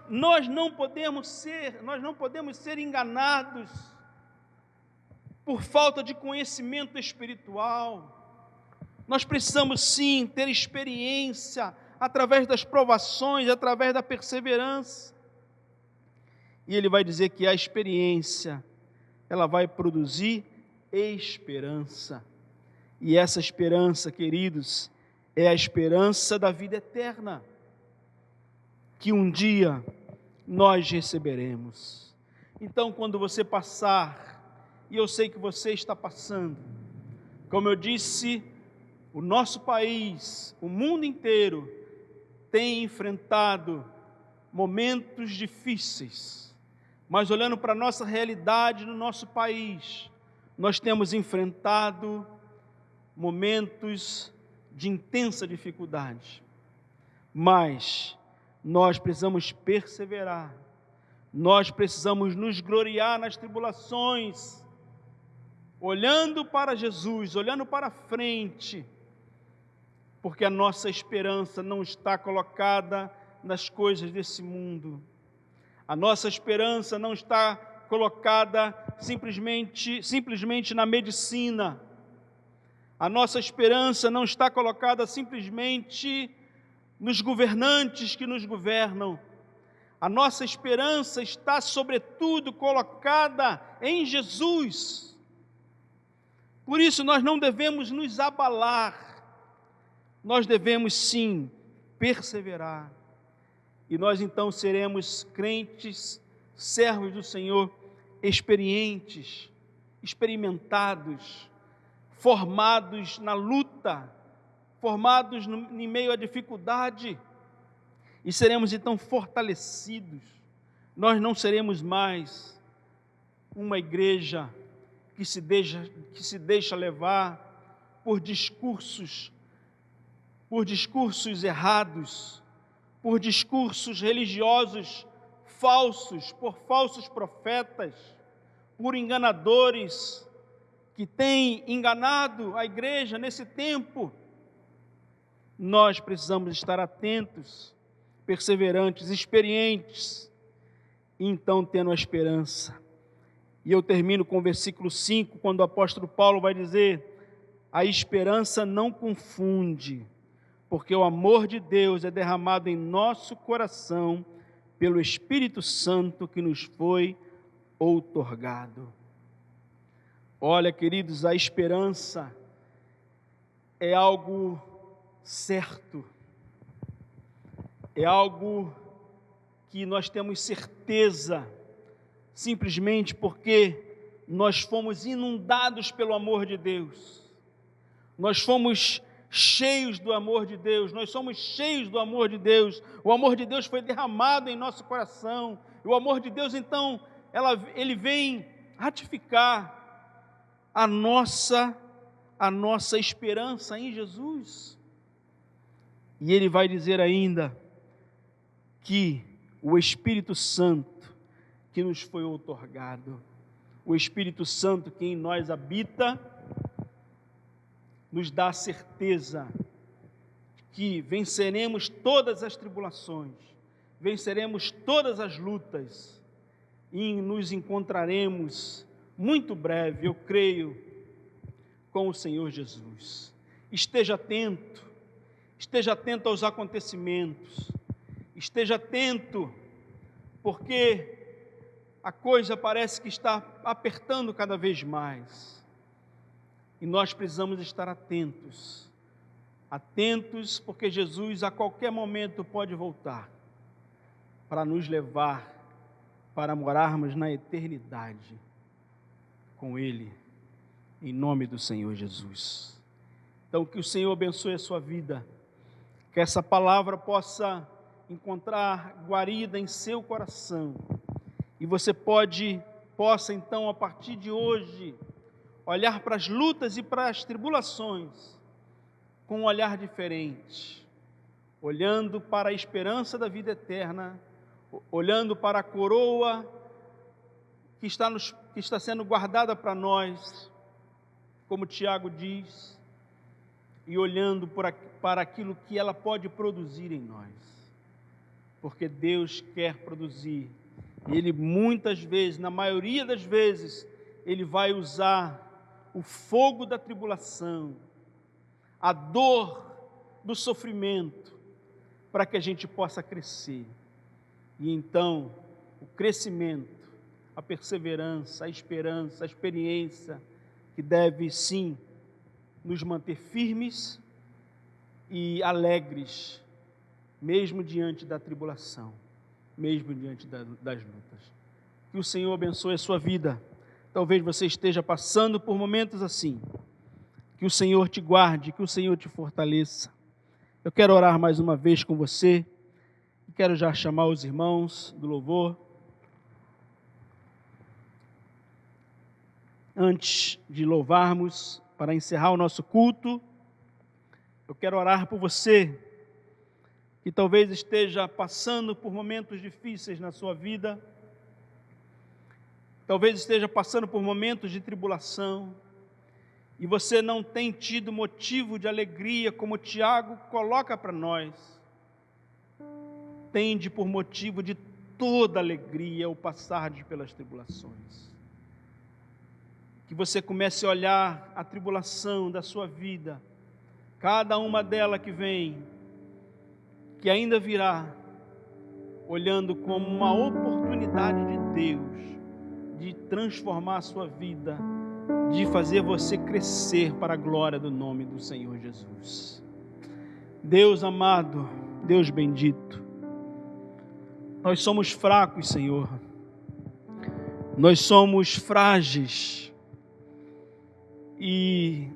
Speaker 4: Nós não podemos ser enganados por falta de conhecimento espiritual. Nós precisamos sim ter experiência através das provações, através da perseverança. E ele vai dizer que a experiência, ela vai produzir esperança. E essa esperança, queridos, é a esperança da vida eterna, que um dia nós receberemos. Então, quando você passar, e eu sei que você está passando, como eu disse, o nosso país, o mundo inteiro, tem enfrentado momentos difíceis, mas olhando para a nossa realidade no nosso país, nós temos enfrentado momentos de intensa dificuldade, mas nós precisamos perseverar, nós precisamos nos gloriar nas tribulações, olhando para Jesus, olhando para frente, porque a nossa esperança não está colocada nas coisas desse mundo, a nossa esperança não está colocada simplesmente na medicina, a nossa esperança não está colocada simplesmente nos governantes que nos governam. A nossa esperança está, sobretudo, colocada em Jesus. Por isso, nós não devemos nos abalar. Nós devemos, sim, perseverar. E nós, então, seremos crentes, servos do Senhor, experientes, experimentados, formados na luta, formados em meio à dificuldade, e seremos então fortalecidos. Nós não seremos mais uma igreja que se deixa levar por discursos errados, por discursos religiosos falsos, por falsos profetas, por enganadores que têm enganado a igreja nesse tempo. Nós precisamos estar atentos, perseverantes, experientes, e então tendo a esperança. E eu termino com o versículo 5, quando o apóstolo Paulo vai dizer: a esperança não confunde, porque o amor de Deus é derramado em nosso coração pelo Espírito Santo que nos foi outorgado. Olha, queridos, a esperança é algo certo, é algo que nós temos certeza, simplesmente porque nós fomos inundados pelo amor de Deus, nós fomos cheios do amor de Deus, nós somos cheios do amor de Deus, o amor de Deus foi derramado em nosso coração, e o amor de Deus, então, ele vem ratificar a nossa esperança em Jesus. E ele vai dizer ainda que o Espírito Santo que nos foi outorgado, o Espírito Santo que em nós habita, nos dá a certeza que venceremos todas as tribulações, venceremos todas as lutas e nos encontraremos muito breve, eu creio, com o Senhor Jesus. Esteja atento aos acontecimentos, esteja atento, porque a coisa parece que está apertando cada vez mais, e nós precisamos estar atentos, porque Jesus a qualquer momento pode voltar, para nos levar, para morarmos na eternidade com Ele, em nome do Senhor Jesus. Então, que o Senhor abençoe a sua vida, que essa palavra possa encontrar guarida em seu coração, e você possa então, a partir de hoje, olhar para as lutas e para as tribulações com um olhar diferente, olhando para a esperança da vida eterna, olhando para a coroa que está sendo guardada para nós, como Tiago diz, e olhando para aquilo que ela pode produzir em nós, porque Deus quer produzir. Ele muitas vezes, na maioria das vezes, Ele vai usar o fogo da tribulação, a dor do sofrimento, para que a gente possa crescer. E então, o crescimento, a perseverança, a esperança, a experiência, que deve sim nos manter firmes e alegres, mesmo diante da tribulação, mesmo diante das lutas. Que o Senhor abençoe a sua vida. Talvez você esteja passando por momentos assim. Que o Senhor te guarde, que o Senhor te fortaleça. Eu quero orar mais uma vez com você. Quero já chamar os irmãos do louvor. Antes de louvarmos, para encerrar o nosso culto, eu quero orar por você que talvez esteja passando por momentos difíceis na sua vida, talvez esteja passando por momentos de tribulação, e você não tem tido motivo de alegria, como Tiago coloca para nós. Tende por motivo de toda alegria o passar pelas tribulações. Que você comece a olhar a tribulação da sua vida, cada uma delas que vem, que ainda virá, olhando como uma oportunidade de Deus, de transformar a sua vida, de fazer você crescer para a glória do nome do Senhor Jesus. Deus amado, Deus bendito, nós somos fracos, Senhor, nós somos frágeis, e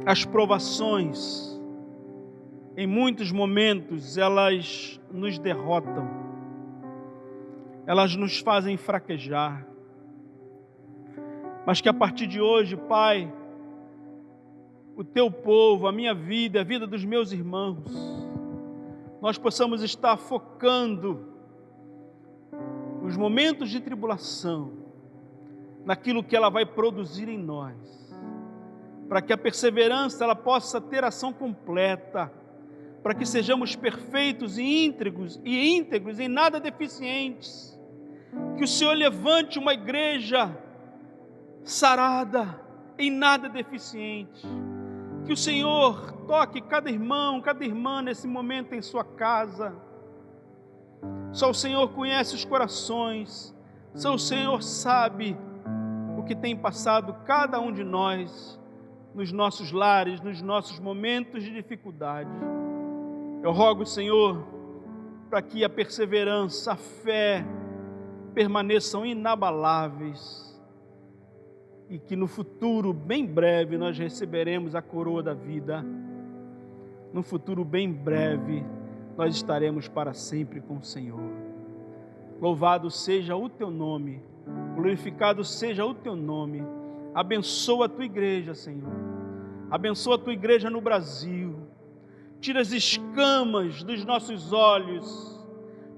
Speaker 4: as provações, em muitos momentos, elas nos derrotam, elas nos fazem fraquejar, mas que a partir de hoje, Pai, o Teu povo, a minha vida, a vida dos meus irmãos, nós possamos estar focando os momentos de tribulação naquilo que ela vai produzir em nós, para que a perseverança ela possa ter ação completa, para que sejamos perfeitos e íntegros em nada deficientes. Que o Senhor levante uma igreja sarada, em nada deficiente. Que o Senhor toque cada irmão, cada irmã nesse momento em sua casa. Só o Senhor conhece os corações, só o Senhor sabe o que tem passado cada um de nós nos nossos lares, nos nossos momentos de dificuldade. Eu rogo, Senhor, para que a perseverança, a fé permaneçam inabaláveis e que no futuro bem breve nós receberemos a coroa da vida. No futuro bem breve nós estaremos para sempre com o Senhor. Louvado seja o Teu nome, glorificado seja o Teu nome. Abençoa a Tua igreja, Senhor. Abençoa a Tua igreja no Brasil. Tira as escamas dos nossos olhos,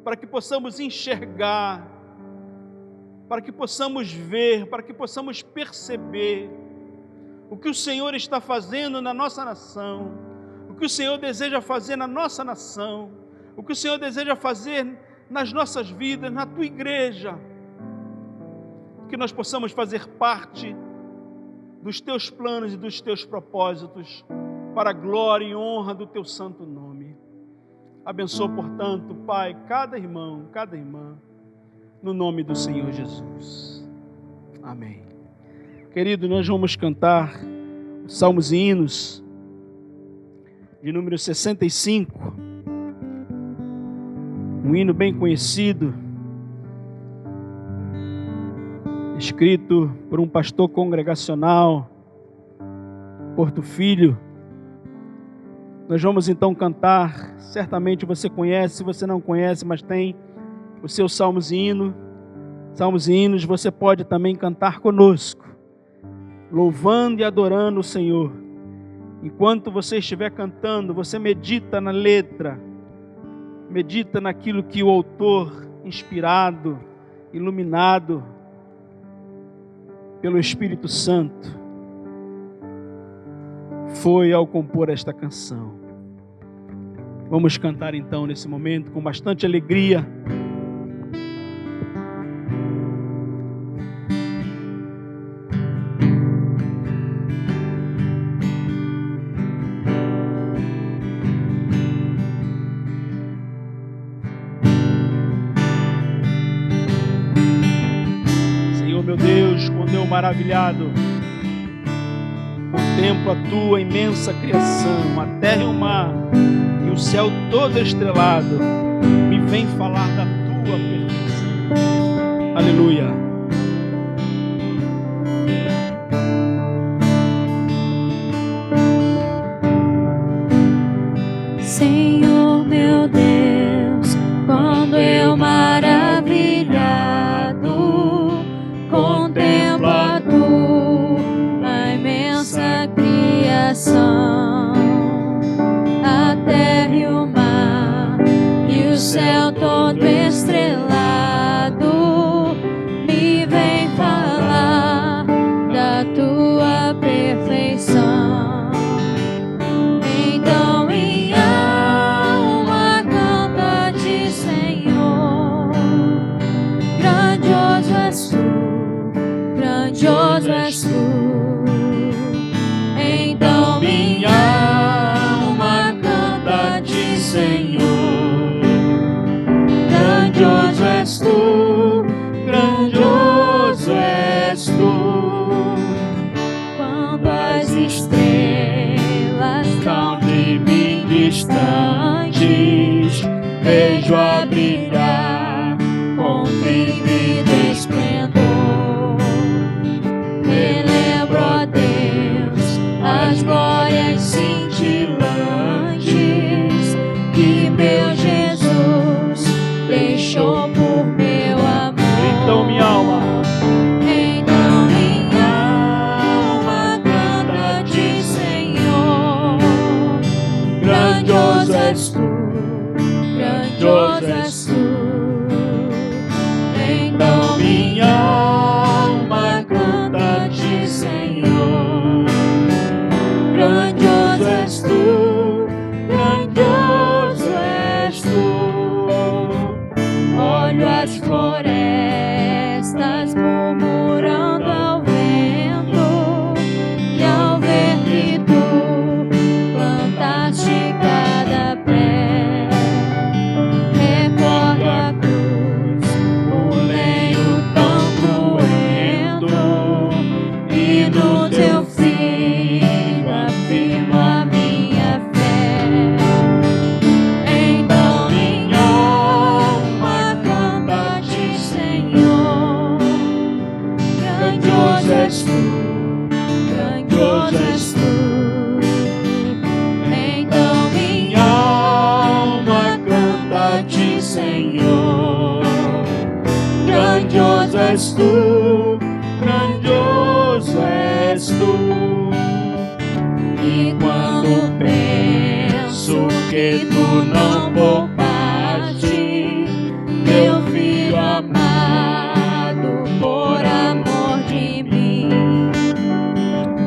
Speaker 4: para que possamos enxergar, para que possamos ver, para que possamos perceber o que o Senhor está fazendo na nossa nação, o que o Senhor deseja fazer na nossa nação, o que o Senhor deseja fazer nas nossas vidas, na Tua igreja. Que nós possamos fazer parte dos Teus planos e dos Teus propósitos, para a glória e honra do Teu santo nome. Abençoa, portanto, Pai, cada irmão, cada irmã, no nome do Senhor Jesus. Amém. Querido, nós vamos cantar os Salmos e Hinos, de número 65, um hino bem conhecido, escrito por um pastor congregacional, Porto Filho. Nós vamos então cantar, certamente você conhece, se você não conhece, mas tem os seus salmos e hinos. Salmos e hinos você pode também cantar conosco, louvando e adorando o Senhor. Enquanto você estiver cantando, você medita na letra, medita naquilo que o autor, inspirado, iluminado pelo Espírito Santo, foi ao compor esta canção. Vamos cantar então nesse momento com bastante alegria. Senhor meu Deus, quando eu maravilhado contemplo a Tua imensa criação, a terra e o mar, e o céu todo estrelado, me vem falar da Tua perfeição. Aleluia.
Speaker 3: Senhor meu Deus, quando eu maravilhado contemplo a Tua imensa criação, a terra e o mar, e o céu todo estrelado, me vem falar da Tua perfeição. Então minha alma canta-te, Senhor, grandioso és Tu, grandioso és Tu. Então minha alma canta-te, Senhor, grandioso és Tu, grandioso és Tu. Quando as estrelas estão de mim distantes, vejo a brilhar com vívido esplendor. Me lembro, ó Deus, as glórias cintilantes que meu Jesus deixou por meu amor.
Speaker 4: Então minha alma,
Speaker 3: Então minha alma canta-te, Senhor, grandioso és Tu, grandioso és Tu. Então minha alma canta-te, Senhor, grandioso és Tu, grandioso grandioso és tu. Então minha alma canta a ti, Senhor. Grandioso és tu, grandioso és tu. E quando penso que tu não poupaste teu filho amado por amor de mim,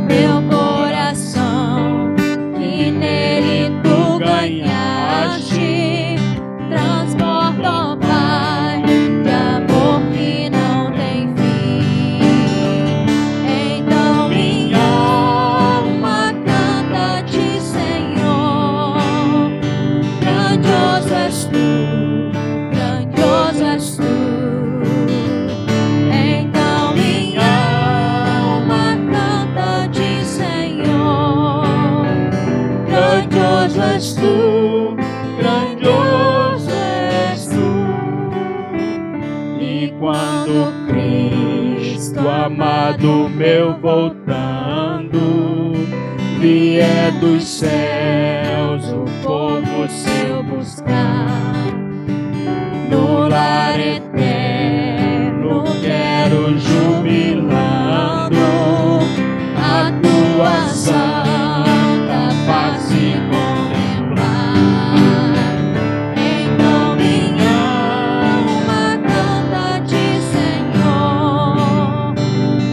Speaker 3: meu coração que nele tu ganhaste transporta, ó Pai, de amor que não tem fim. Então minha alma canta a ti, Senhor. Grandioso és tu, grandioso és tu. Então minha alma canta a ti, Senhor. Grandioso és tu, grandioso és tu. E quando Cristo amado meu voltando vier dos céus o povo seu buscar, no lar eterno quero jubilando a tua santa face contemplar. Então minha alma canta a ti, Senhor.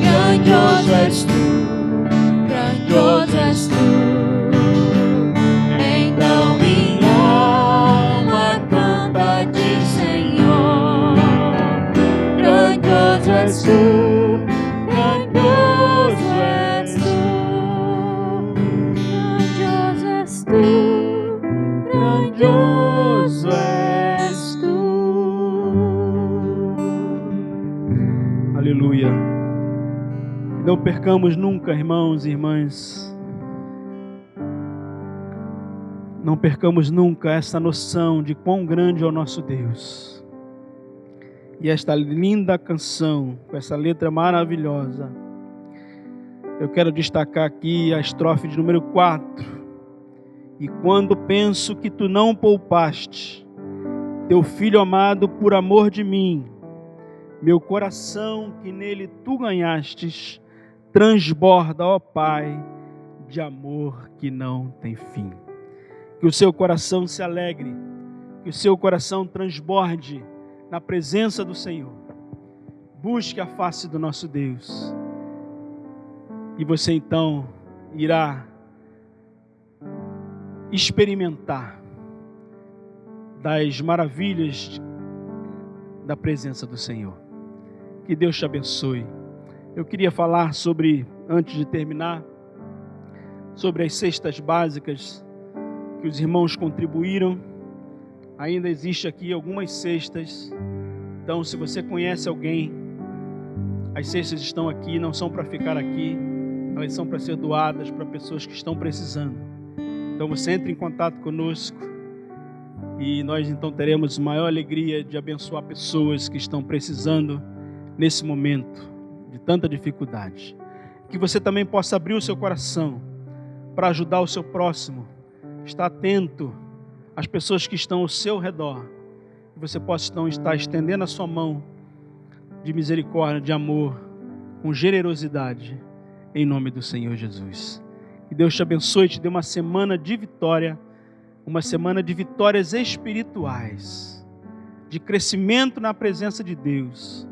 Speaker 3: Grandioso és tu, grandioso és tu. Então minha alma canta a ti, Senhor. Grandioso és tu, grandioso és tu. Grandioso és tu, grandioso és tu.
Speaker 4: Aleluia. Não percamos nunca, irmãos e irmãs, não percamos nunca essa noção de quão grande é o nosso Deus. E esta linda canção, com essa letra maravilhosa, eu quero destacar aqui a estrofe de número 4. E quando penso que tu não poupaste teu filho amado por amor de mim, meu coração que nele tu ganhastes transborda, ó Pai, de amor que não tem fim. Que o seu coração se alegre, que o seu coração transborde na presença do Senhor. Busque a face do nosso Deus. E você então irá experimentar das maravilhas da presença do Senhor. Que Deus te abençoe. Eu queria falar sobre, antes de terminar, sobre as cestas básicas que os irmãos contribuíram. Ainda existe aqui algumas cestas. Então, se você conhece alguém, as cestas estão aqui, não são para ficar aqui, elas são para ser doadas para pessoas que estão precisando. Então, você entra em contato conosco e nós então teremos maior alegria de abençoar pessoas que estão precisando nesse momento de tanta dificuldade. Que você também possa abrir o seu coração para ajudar o seu próximo, estar atento às pessoas que estão ao seu redor. Que você possa então estar estendendo a sua mão de misericórdia, de amor, com generosidade, em nome do Senhor Jesus. Que Deus te abençoe e te dê uma semana de vitória, uma semana de vitórias espirituais, de crescimento na presença de Deus,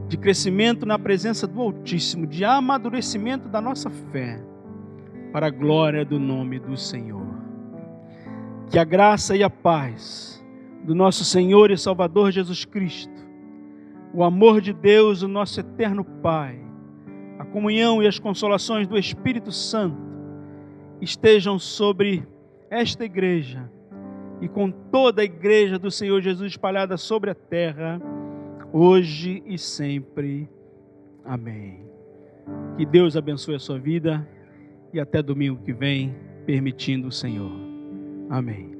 Speaker 4: de crescimento na presença do Altíssimo, de amadurecimento da nossa fé, para a glória do nome do Senhor. Que a graça e a paz do nosso Senhor e Salvador Jesus Cristo, o amor de Deus, o nosso eterno Pai, a comunhão e as consolações do Espírito Santo estejam sobre esta igreja e com toda a igreja do Senhor Jesus espalhada sobre a terra, hoje e sempre. Amém. Que Deus abençoe a sua vida e até domingo que vem, permitindo o Senhor. Amém.